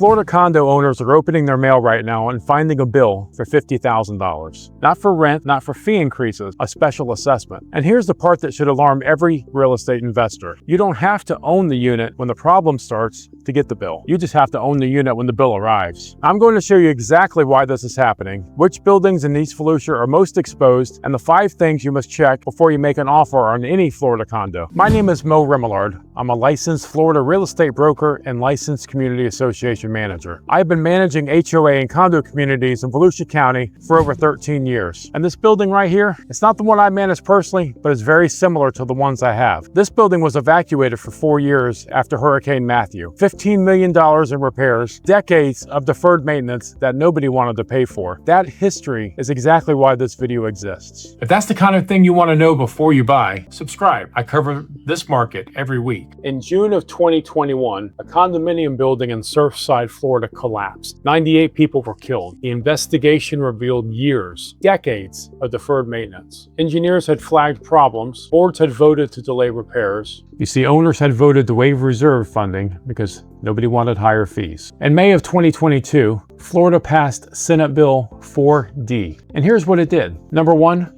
Florida condo owners are opening their mail right now and finding a bill for $50,000. Not for rent, not for fee increases, a special assessment. And here's the part that should alarm every real estate investor. You don't have to own the unit when the problem starts to get the bill. You just have to own the unit when the bill arrives. I'm going to show you exactly why this is happening, which buildings in East Volusia are most exposed, and the 5 things you must check before you make an offer on any Florida condo. My name is Mo Remillard. I'm a licensed Florida real estate broker and licensed community association manager. I've been managing HOA and condo communities in Volusia County for over 13 years. And this building right here, it's not the one I manage personally, but it's very similar to the ones I have. This building was evacuated for 4 years after Hurricane Matthew. $15 million in repairs, decades of deferred maintenance that nobody wanted to pay for. That history is exactly why this video exists. If that's the kind of thing you want to know before you buy, subscribe. I cover this market every week. In June of 2021, a condominium building in Surfside, Florida collapsed. 98 people were killed. The investigation revealed years, decades of deferred maintenance. Engineers had flagged problems. Boards had voted to delay repairs. You see, owners had voted to waive reserve funding because nobody wanted higher fees. In May of 2022, Florida passed Senate Bill 4D. And here's what it did. Number 1,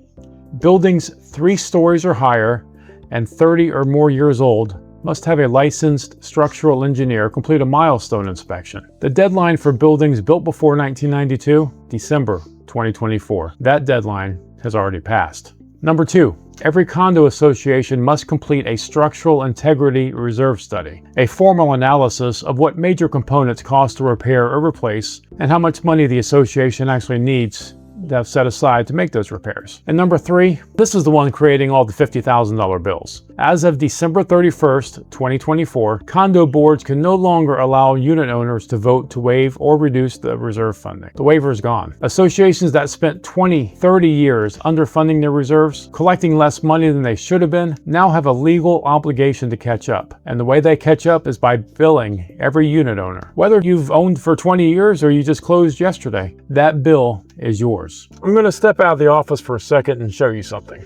buildings 3 stories or higher and 30 or more years old must have a licensed structural engineer complete a milestone inspection. The deadline for buildings built before 1992, December 2024. That deadline has already passed. Number 2, every condo association must complete a structural integrity reserve study, a formal analysis of what major components cost to repair or replace and how much money the association actually needs to have set aside to make those repairs. And number 3, this is the one creating all the $50,000 bills. As of December 31st, 2024, condo boards can no longer allow unit owners to vote to waive or reduce the reserve funding. The waiver is gone. Associations that spent 20, 30 years underfunding their reserves, collecting less money than they should have been, now have a legal obligation to catch up. And the way they catch up is by billing every unit owner. Whether you've owned for 20 years or you just closed yesterday, that bill is yours. I'm going to step out of the office for a second and show you something.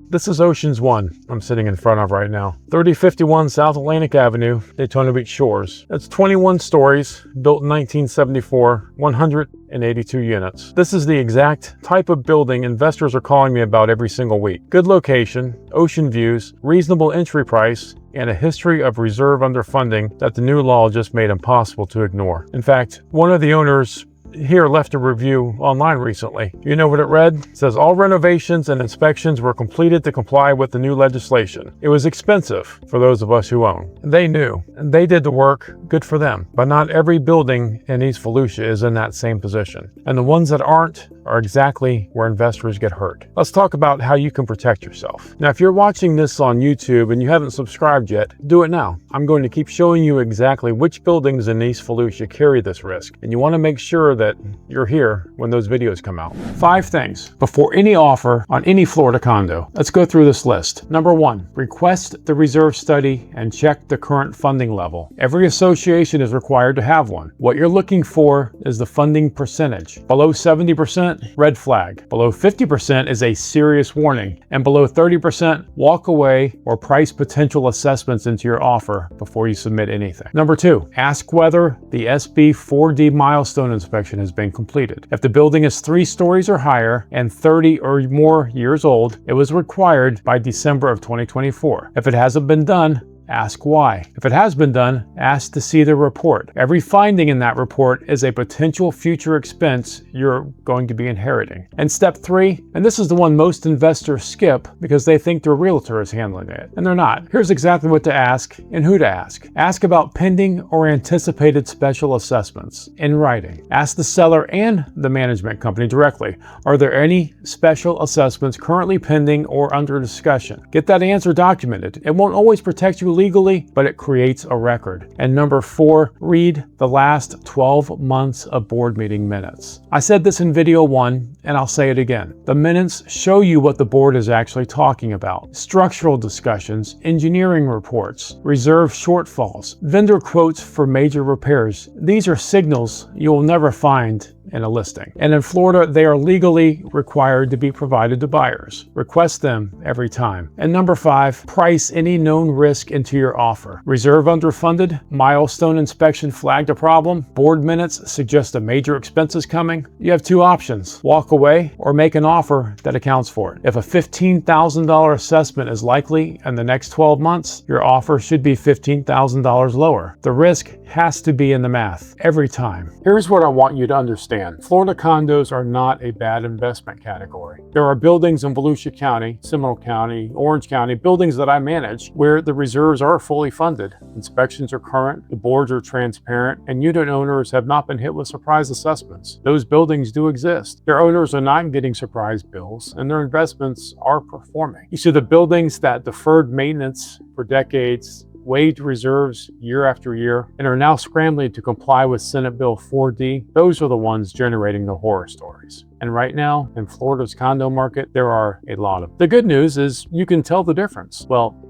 This is Oceans 1 I'm sitting in front of right now. 3051 South Atlantic Avenue, Daytona Beach Shores. It's 21 stories, built in 1974, 182 units. This is the exact type of building investors are calling me about every single week. Good location, ocean views, reasonable entry price, and a history of reserve underfunding that the new law just made impossible to ignore. In fact, one of the owners here left a review online recently. You know what it read? It says, all renovations and inspections were completed to comply with the new legislation. It was expensive for those of us who own. They knew, and they did the work, good for them. But not every building in East Volusia is in that same position. And the ones that aren't are exactly where investors get hurt. Let's talk about how you can protect yourself. Now, if you're watching this on YouTube and you haven't subscribed yet, do it now. I'm going to keep showing you exactly which buildings in East Volusia carry this risk. And you want to make sure that you're here when those videos come out. 5 things before any offer on any Florida condo. Let's go through this list. Number 1, request the reserve study and check the current funding level. Every association is required to have one. What you're looking for is the funding percentage. Below 70%, red flag. Below 50% is a serious warning. And below 30%, walk away or price potential assessments into your offer before you submit anything. Number 2, ask whether the SB 4D milestone inspection has been completed. If the building is 3 stories or higher and 30 or more years old, it was required by December of 2024. If it hasn't been done, ask why. If it has been done, ask to see the report. Every finding in that report is a potential future expense you're going to be inheriting. And step 3, and this is the one most investors skip because they think their realtor is handling it, and they're not. Here's exactly what to ask and who to ask. Ask about pending or anticipated special assessments in writing. Ask the seller and the management company directly. Are there any special assessments currently pending or under discussion? Get that answer documented. It won't always protect you legally, but it creates a record. And number 4, read the last 12 months of board meeting minutes. I said this in video 1, and I'll say it again. The minutes show you what the board is actually talking about. Structural discussions, engineering reports, reserve shortfalls, vendor quotes for major repairs. These are signals you will never find in a listing. And in Florida, they are legally required to be provided to buyers. Request them every time. And number 5, price any known risk into your offer. Reserve underfunded, milestone inspection flagged a problem, board minutes suggest a major expense is coming. You have 2 options: walk away or make an offer that accounts for it. If a $15,000 assessment is likely in the next 12 months, your offer should be $15,000 lower. The risk has to be in the math every time. Here's what I want you to understand. Florida condos are not a bad investment category. There are buildings in Volusia County, Seminole County, Orange County, buildings that I manage where the reserves are fully funded. Inspections are current, the boards are transparent, and unit owners have not been hit with surprise assessments. Those buildings do exist. Their owners are not getting surprise bills, and their investments are performing. You see, the buildings that deferred maintenance for decades, waived reserves year after year, and are now scrambling to comply with Senate Bill 4D, those are the ones generating the horror stories. And right now, in Florida's condo market, there are a lot of them. The good news is you can tell the difference. Well,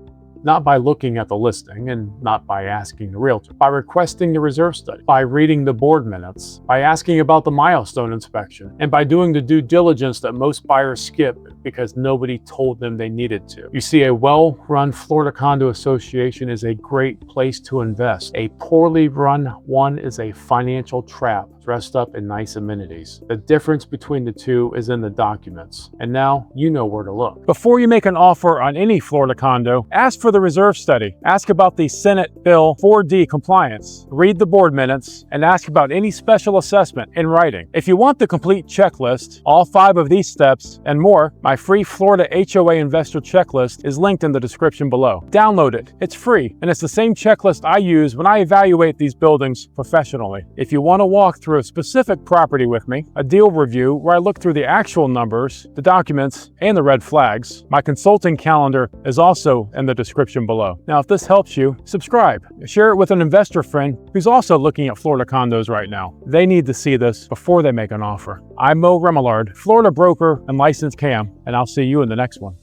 not by looking at the listing and not by asking the realtor, by requesting the reserve study, by reading the board minutes, by asking about the milestone inspection, and by doing the due diligence that most buyers skip because nobody told them they needed to. You see, a well-run Florida Condo Association is a great place to invest. A poorly run one is a financial trap dressed up in nice amenities. The difference between the two is in the documents, and now you know where to look. Before you make an offer on any Florida condo, ask for the reserve study. Ask about the Senate Bill 4D compliance. Read the board minutes, and ask about any special assessment in writing. If you want the complete checklist, all 5 of these steps and more, my free Florida HOA investor checklist is linked in the description below. Download it. It's free, and it's the same checklist I use when I evaluate these buildings professionally. If you want to walk through a specific property with me, a deal review where I look through the actual numbers, the documents, and the red flags, my consulting calendar is also in the description below. Now, if this helps you, subscribe. Share it with an investor friend who's also looking at Florida condos right now. They need to see this before they make an offer. I'm Mo Remillard, Florida broker and licensed CAM, and I'll see you in the next one.